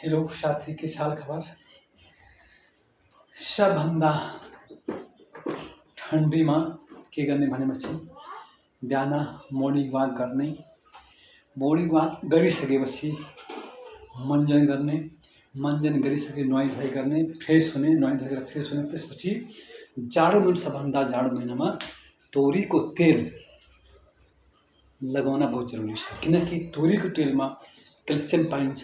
Hello साथी, के हाल खबर? सबभन्दा ठन्डीमा के गर्ने भनेपछि बिहान मर्निङ वाक गर्ने, मर्निङ वाक गरिसकेपछि मञ्जन गर्ने, मञ्जन गरिसके नुहाइ धुवाइ गर्ने, फ्रेस हुने, नुहाइ धुवाइ गरेर फ्रेस हुने। त्यसपछि जाडो महिना, सबभन्दा जाडो महिनामा तोरीको तेल लगाउन बहुत जरुरी छ, किनकि तोरीको तेलमा क्याल्सियम पाइन्छ,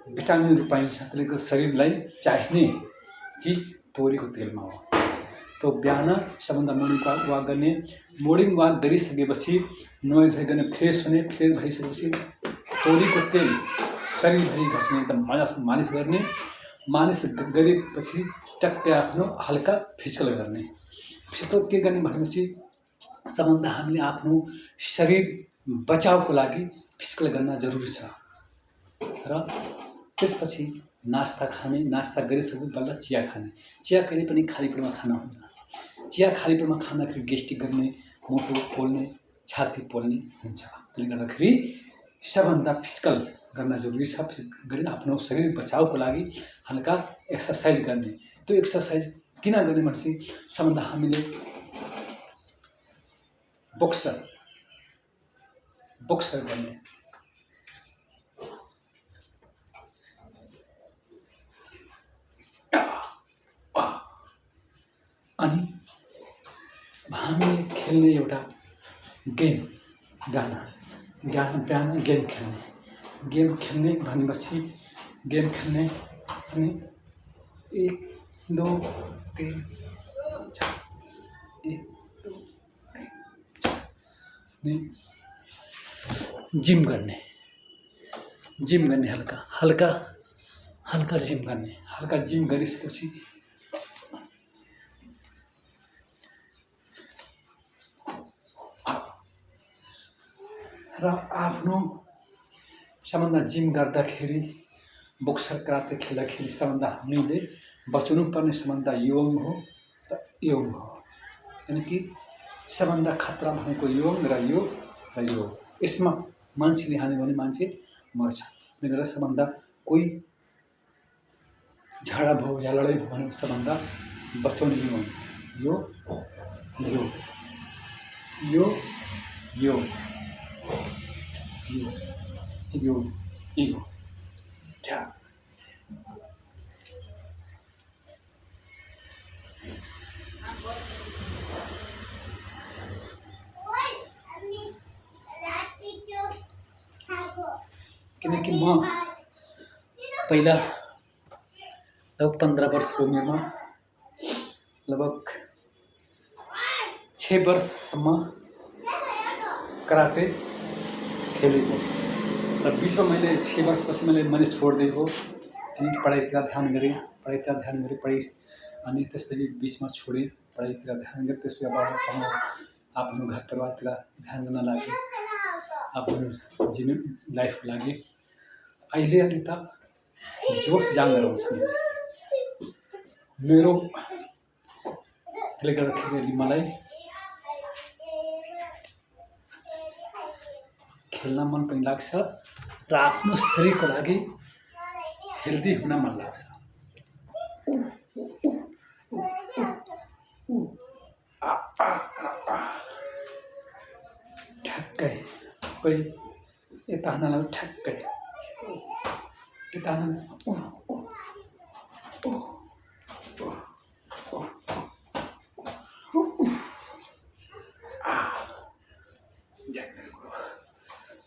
भिटामिनहरू पाइन्छ। त्यसले गर्दा शरीरलाई चाहिने चिज तोरीको तेलमा हो। तो बिहान सबभन्दा मर्निङ वाक गर्ने, मर्निङ वाक गरिसकेपछि नुहाइ धुवाइ गर्ने, फ्रेस हुने, फ्रेस भइसकेपछि तोरीको तेल शरीरभरि घस्ने, एकदम मजासँग मालिस गर्ने। मालिस गरेपछि टक्कै आफ्नो हल्का फिजिकल गर्ने। फिजिकल के गर्ने भनेपछि सबभन्दा हामीले आफ्नो शरीर बचाउको लागि फिजिकल गर्न जरुरी छ। र त्यसपछि नास्ता खाने, नास्ता गरिसकेपछि बल्ल चिया खाने। चिया कहिले पनि खाली पेटमा खान हुँदैन। चिया खाली पेटमा खाँदाखेरि गेस्ट्रिक गर्ने, मुटु पोल्ने, छाती पोल्ने हुन्छ। त्यसले गर्दाखेरि सबभन्दा फिजिकल गर्न जरुरी छ। गरी आफ्नो शरीर बचाउको लागि हल्का एक्सर्साइज गर्ने। त्यो एक्सर्साइज किन गर्ने भनेपछि सबभन्दा हामीले बक्सर गर्ने, अनि हामीले खेल्ने एउटा गेम, बिहान गेम खेल्ने भनेपछि गेम खेल्ने अनि 1 2 3 4 1 2 3 4 अनि जिम गर्ने, हल्का जिम गर्ने। हल्का जिम गरिसकेपछि र आफ्नो सबभन्दा जिम गर्दाखेरि, बक्सर कराते खेल्दाखेरि सबभन्दा हामीले बचाउनुपर्ने सबभन्दा योङ हो र योग हो। किनकि सबभन्दा खतरा भनेको योङ र यो। यसमा मान्छेले हान्यो भने मान्छे मर्छ। त्यसले गर्दा सबभन्दा कोही झगडा भयो या लडाइँ भयो भने सबभन्दा बचाउने यो किनकि म पहिला लगभग 15 वर्षको उमेरमा लगभग 6 वर्षसम्म कराटे खेलेको र बिचमा मैले 6 वर्षपछि मैले छोडिदिएको, किनकि पढाइतिर ध्यान गरेँ, अनि त्यसपछि बिचमा छोडेँ, पढाइतिर ध्यान गरेँ। त्यसपछि अब आफ्नो घर परिवारतिर ध्यान गर्न लाग्यो, आफ्नो जीवन लाइफको लागि। अहिले त जोस जाँगर आउँछ मेरो। त्यसले गर्दाखेरि मलाई खेल्न मन पनि लाग्छ र आफ्नो शरीरको लागि हेल्दी हुन मन लाग्छ। ठ्याक्कै कोही यता हान्नलाई ठ्याक्कै यता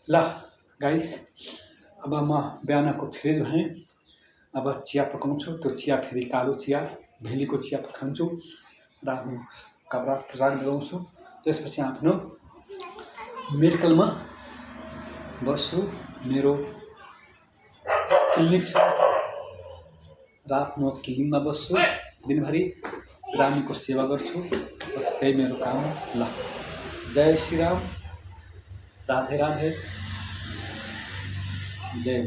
ल गाइस, अब म बिहानको फ्रेस भएँ। अब चिया पकाउँछु। त्यो चिया फेरि कालो चिया, भेलीको चिया खान्छु र आफ्नो कपडा पोसाक लगाउँछु। त्यसपछि आफ्नो मेडिकलमा बस्छु। मेरो क्लिनिक छ र आफ्नो क्लिनिकमा बस्छु। दिनभरि बिरामीको सेवा गर्छु। बस त्यही मेरो काम हो। ल, जय श्री राम, राधे राधे, जय